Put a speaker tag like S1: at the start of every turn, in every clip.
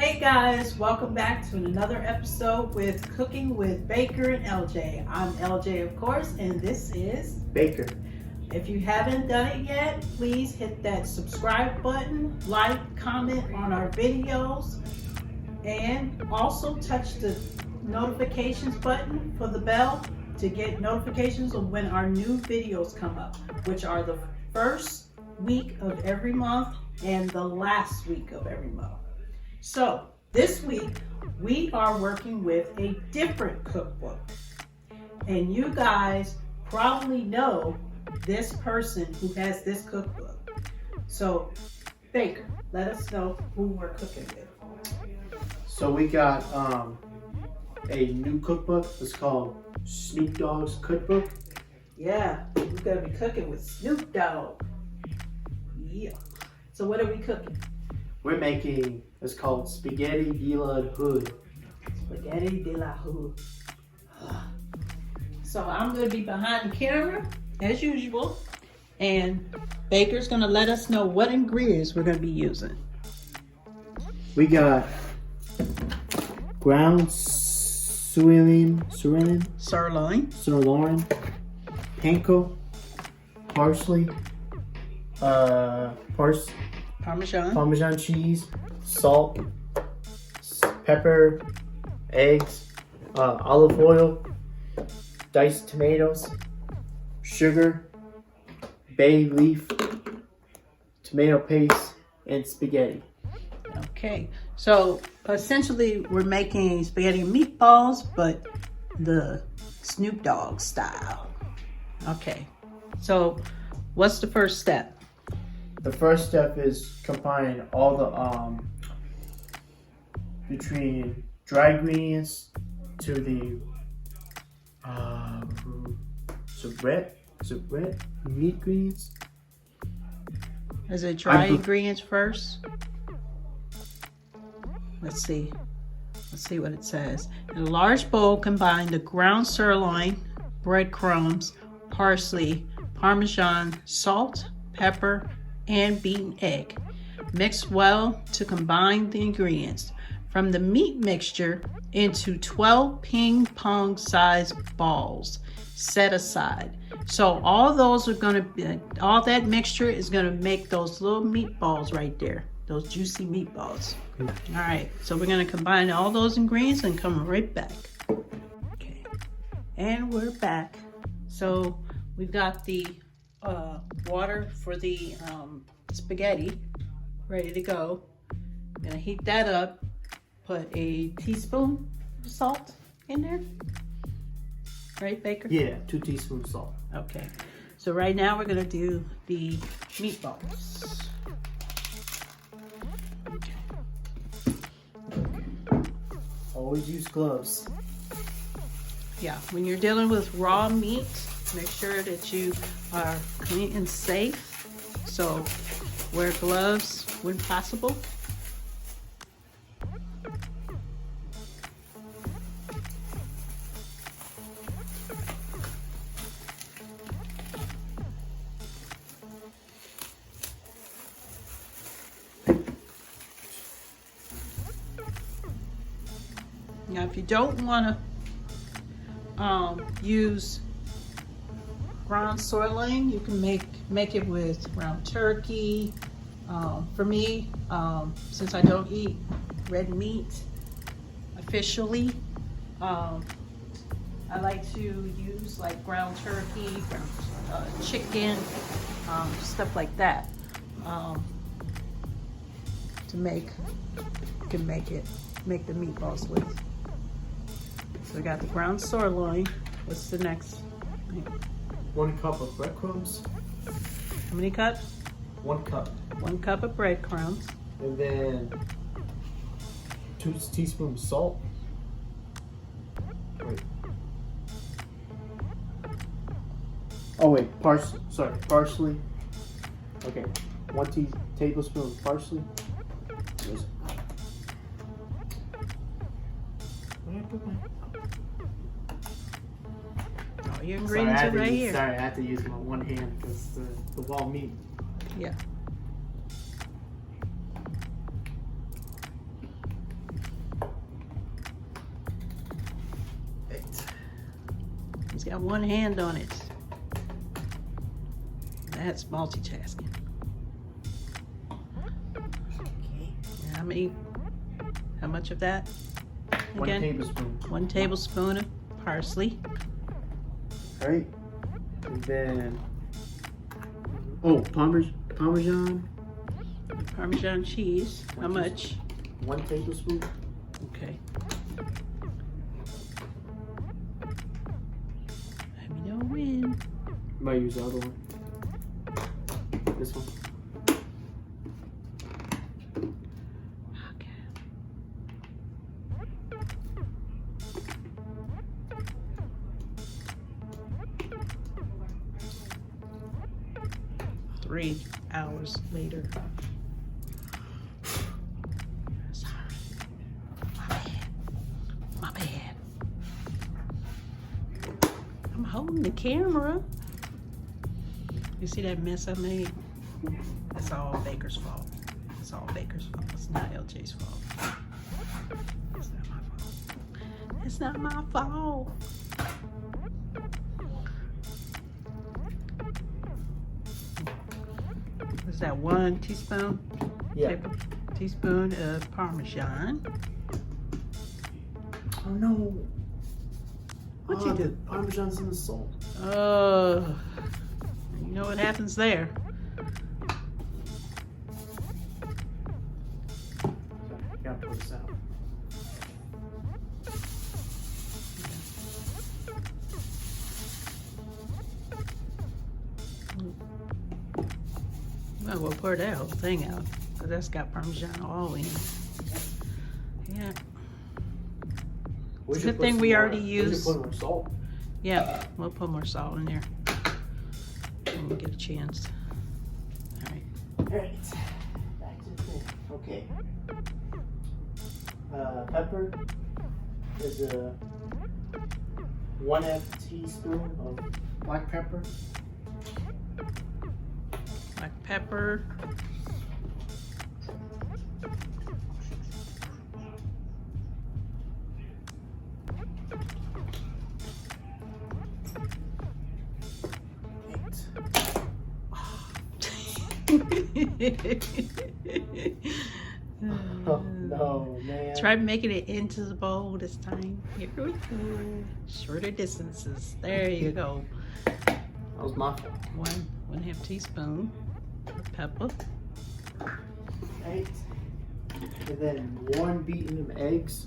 S1: Hey guys, welcome back to another episode with Cooking with Baker and LJ. I'm LJ, of course, and this is
S2: Baker.
S1: If you haven't done it yet, please hit that subscribe button, like, comment on our videos, and also touch the notifications button for the bell to get notifications of when our new videos come up, which are the first week of every month and the last week of every month. So this week we are working with a different cookbook, and you guys probably know this person who has this cookbook. So Baker, let us know who we're cooking with.
S2: So we got a new cookbook. It's called Snoop Dogg's Cookbook.
S1: Yeah, we're gonna be cooking with Snoop Dogg. Yeah. So what are we cooking?
S2: We're making, it's called Spaghetti de la Hood.
S1: Spaghetti de la Hood. So I'm going to be behind the camera as usual, and Baker's going to let us know what ingredients we're going to be using.
S2: We got ground sirloin, panko, parsley, Parmesan cheese, salt, pepper, eggs, olive oil, diced tomatoes, sugar, bay leaf, tomato paste, and spaghetti.
S1: Okay, so essentially we're making spaghetti and meatballs, but the Snoop Dogg style. Okay, so what's the first step?
S2: The first step is combining all the between dry ingredients to the red meat ingredients.
S1: Is it dry ingredients first? Let's see what it says. In a large bowl, combine the ground sirloin, breadcrumbs, parsley, Parmesan, salt, pepper, and beaten egg. Mix well to combine the ingredients. From the meat mixture into 12 ping pong sized balls. Set aside. So all those are going to be, all that mixture is going to make those little meatballs right there. Those juicy meatballs. All right, so we're going to combine all those ingredients and come right back. Okay, and we're back. So we've got the water for the spaghetti ready to go. I'm gonna heat that up, put a teaspoon of salt in there, right, Baker?
S2: Yeah, 2 teaspoons salt.
S1: Okay, so right now we're gonna do the meatballs.
S2: Always use gloves.
S1: Yeah, when you're dealing with raw meat, make sure that you are clean and safe. So wear gloves when possible. Now, if you don't want to use ground sirloin, you can make it with ground turkey. For me, since I don't eat red meat officially, I like to use like ground turkey, ground chicken, stuff like that, to make the meatballs with. So we got the ground sirloin. What's the next thing?
S2: 1 cup of breadcrumbs.
S1: How many cups?
S2: 1 cup.
S1: 1 cup of breadcrumbs.
S2: And then 2 teaspoons salt. Wait. Oh wait, parsley. Okay, 1 tablespoon of parsley.
S1: Your ingredients are right here.
S2: Sorry, I have to use my one hand because the raw meat.
S1: Yeah. got one hand on it. That's multitasking. Okay. How much of that? Again?
S2: 1 tablespoon.
S1: 1 tablespoon of parsley.
S2: Right. And then, Parmesan.
S1: Parmesan cheese. How much?
S2: 1 tablespoon.
S1: Okay. Let me know when.
S2: I might use the other one. This one.
S1: Okay. Three hours later. Sorry. My bad. I'm holding the camera. You see that mess I made? It's all Baker's fault. It's all Baker's fault. It's not LJ's fault. It's not my fault. It's not my fault. Is that 1 teaspoon?
S2: Yeah.
S1: Teaspoon of Parmesan.
S2: Oh no.
S1: What'd you do?
S2: Parmesan's in the salt.
S1: Oh, you know what happens there.
S2: Gotta put this out.
S1: Well, we'll pour that whole thing out because that's got Parmesan all in it. Yeah. It's a good thing we already used.
S2: We should put more salt.
S1: Yeah, we'll put more salt in there when we get a chance. All right.
S2: Alright. Back to the thing. Okay. Pepper is a 1/2 teaspoon of black pepper.
S1: Black pepper.
S2: Oh no, man.
S1: Try making it into the bowl this time. Here we go. Shorter distances. There you go.
S2: That was my fault.
S1: 1.5 teaspoon of pepper.
S2: Right. And then 1 beaten of eggs.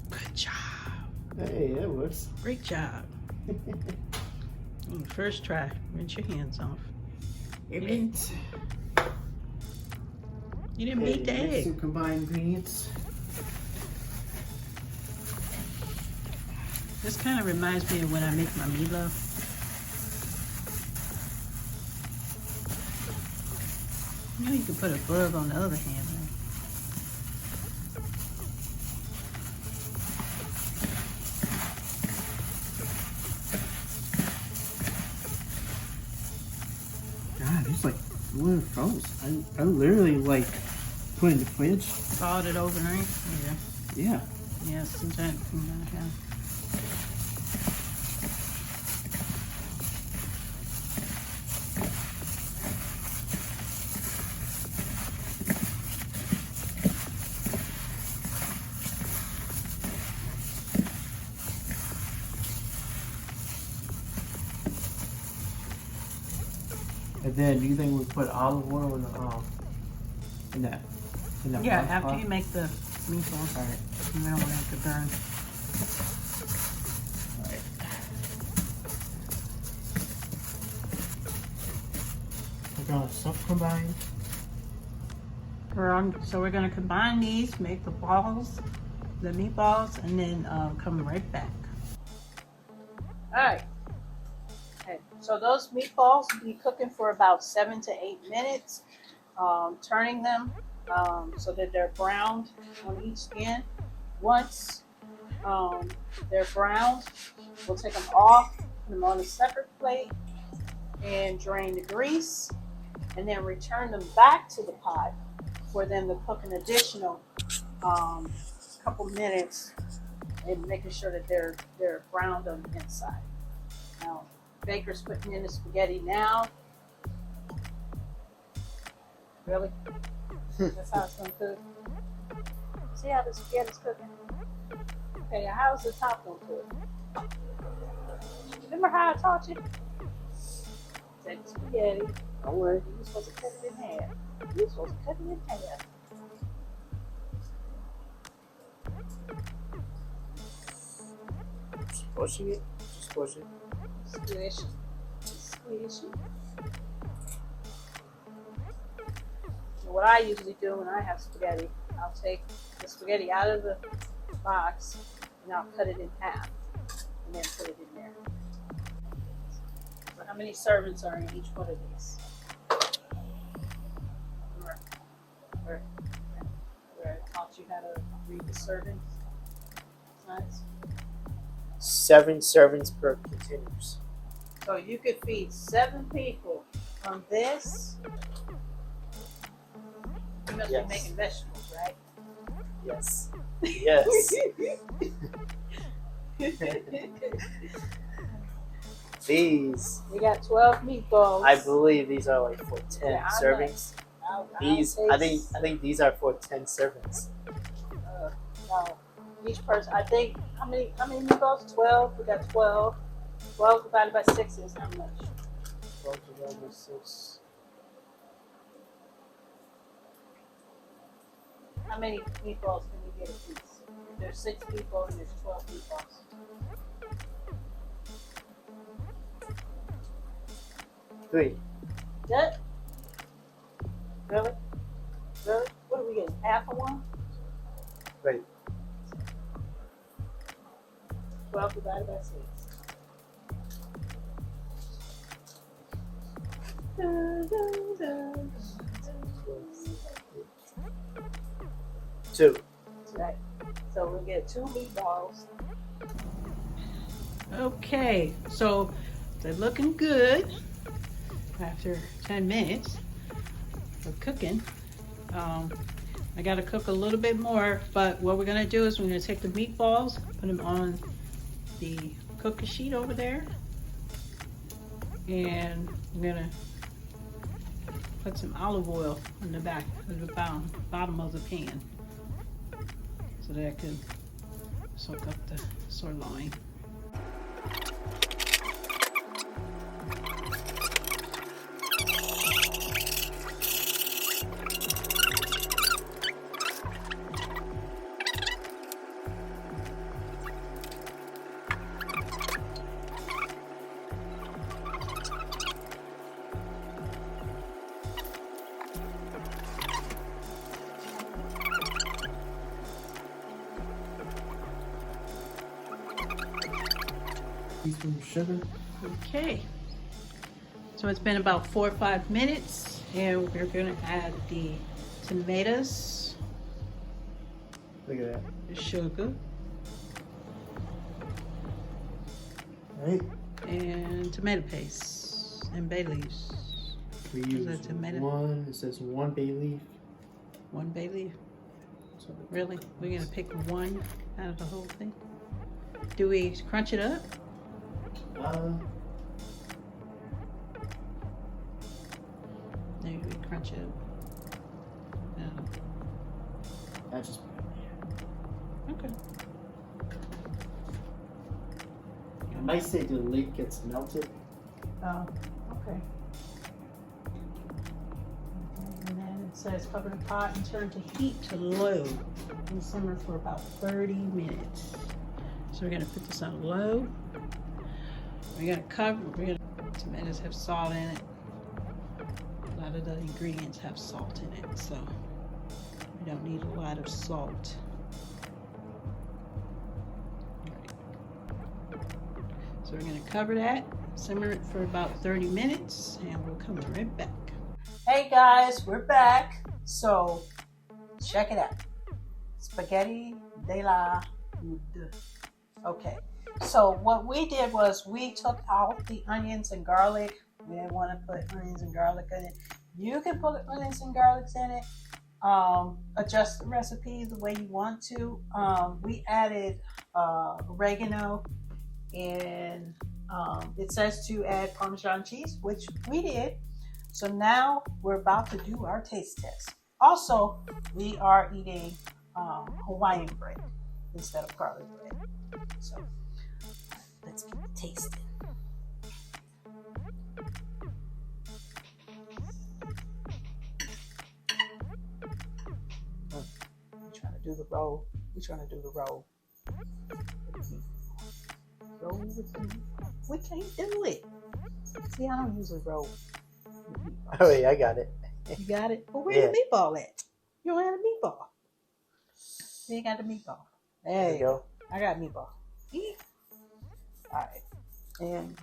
S1: Good job.
S2: Hey, that works.
S1: Great job. First try. Rinse your hands off. You didn't beat the egg.
S2: Some combined ingredients.
S1: This kind of reminds me of when I make my meatloaf. You know you can put a glove on the other hand, right?
S2: God, it's like one of those. I literally like put in the fridge.
S1: Thawed it overnight. Yeah.
S2: Yeah.
S1: Yeah, sometimes yeah.
S2: And then, do you think we put olive oil in that?
S1: Yeah,
S2: one
S1: after
S2: pot?
S1: you make the meatballs.
S2: All right.
S1: You don't want to have to burn.
S2: All right. We're gonna stuff combined.
S1: So we're going to combine these, make the balls, the meatballs, and then come right back. All right. Okay. So those meatballs will be cooking for about 7 to 8 minutes. Turning them so that they're browned on each end. Once they're browned, we'll take them off, put them on a separate plate, and drain the grease, and then return them back to the pot for them to cook an additional couple minutes and making sure that they're browned on the inside. Now, Baker's putting in the spaghetti now. Really? That's how it's gonna cook. See how the spaghetti's cooking? Okay, how's the top gonna cook? Remember how I taught you? Take the spaghetti. Don't worry, you're supposed to cut it in half. You're supposed to cut it in half.
S2: Just pushing it. Just push it.
S1: Squish. Squish it. What I usually do when I have spaghetti, I'll take the spaghetti out of the box and I'll cut it in half and then put it in there. So how many servings are in each one of these? Where I taught you how to read the servings. Nice.
S2: 7 servings per containers.
S1: So you could feed 7 people on this. You must be making vegetables, right?
S2: Yes. Yes. These.
S1: We got 12 meatballs.
S2: I believe these are like for 10 servings. These, I think these are for 10 servings.
S1: No, each person. I think how many meatballs? 12. We got 12. 12 divided by 6 is how much?
S2: 12 divided by 6.
S1: How many meatballs can we get a piece? There's 6 people and there's 12 meatballs.
S2: Three.
S1: That? Really? Really? What are we getting? Half of one?
S2: Right.
S1: 12 divided by 6.
S2: Two.
S1: Right. So we'll get 2 meatballs.
S3: Okay, so they're looking good after 10 minutes of cooking. I got to cook a little bit more, but what we're going to do is we're going to take the meatballs, put them on the cookie sheet over there, and we're going to put some olive oil in the back of the bottom of the pan so that I can soak up the sirloin.
S2: Teaspoon of sugar.
S3: Okay, so it's been about 4 or 5 minutes, and we're going to add the tomatoes,
S2: Look at that.
S3: the sugar,
S2: Right?
S3: and tomato paste, and bay leaves.
S2: We
S3: Is
S2: use
S3: that tomato?
S2: one. It says 1 bay leaf.
S3: 1 bay leaf.
S2: So
S3: Really? We're going to pick one out of the whole thing? Do we crunch it up? Maybe we crunch it up. No.
S2: I just
S3: Okay.
S2: I might say the lid gets melted.
S3: Oh, okay. And then it says cover the pot and turn to heat to low and simmer for about 30 minutes. So we're gonna put this on low. We're gonna tomatoes have salt in it. A lot of the ingredients have salt in it, so we don't need a lot of salt. So we're gonna cover that, simmer it for about 30 minutes, and we'll come right back.
S1: Hey guys, we're back. So check it out. Spaghetti della Mood. Okay. So what we did was we took out the onions and garlic. We didn't want to put onions and garlic in it. You can put onions and garlic in it.
S3: adjust the recipe the way you want to. We added oregano, and it says to add Parmesan cheese, which we did. So now we're about to do our taste test. Also, we are eating Hawaiian bread instead of garlic bread. So let's get it tasted. We're trying to do the roll. Roll with the meatball. We can't do it. See, I don't usually roll with meatballs.
S2: Oh, yeah, I got it.
S3: You got it? Well, where's the meatball at? You don't have a meatball. You ain't got the meatball.
S2: There you go.
S3: I got meatball. Yeah. All right. And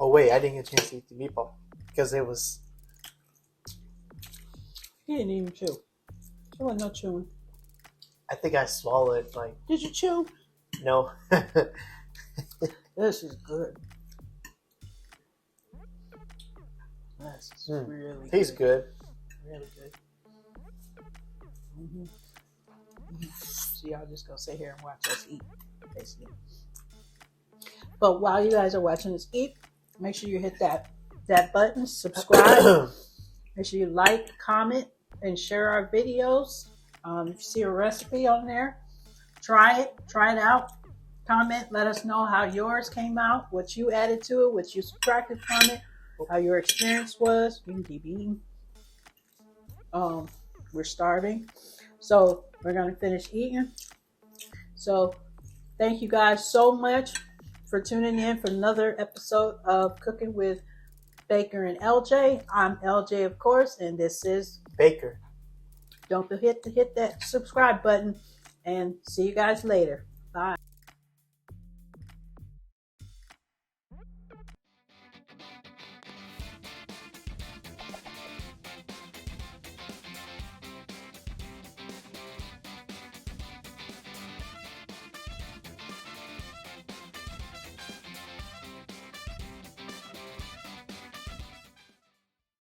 S2: Oh, wait, I didn't get a chance to eat the meatball because it was.
S3: he didn't even chew. There wasn't no chewing.
S2: I think I swallowed it. Like,
S3: Did you chew?
S2: no.
S3: This is good. This is really
S2: Tastes good.
S3: Really good. So y'all just gonna sit here and watch us eat, basically. But while you guys are watching us eat, make sure you hit that button, subscribe. Make sure you like, comment, and share our videos. If you see a recipe on there, try it out. Comment, let us know how yours came out, what you added to it, what you subtracted from it, how your experience was. We can keep eating. We're starving, so we're gonna finish eating. So thank you guys so much for tuning in for another episode of Cooking with Baker and LJ. I'm LJ, of course, and this is
S2: Baker.
S3: Don't forget to hit that subscribe button, and see you guys later. Bye.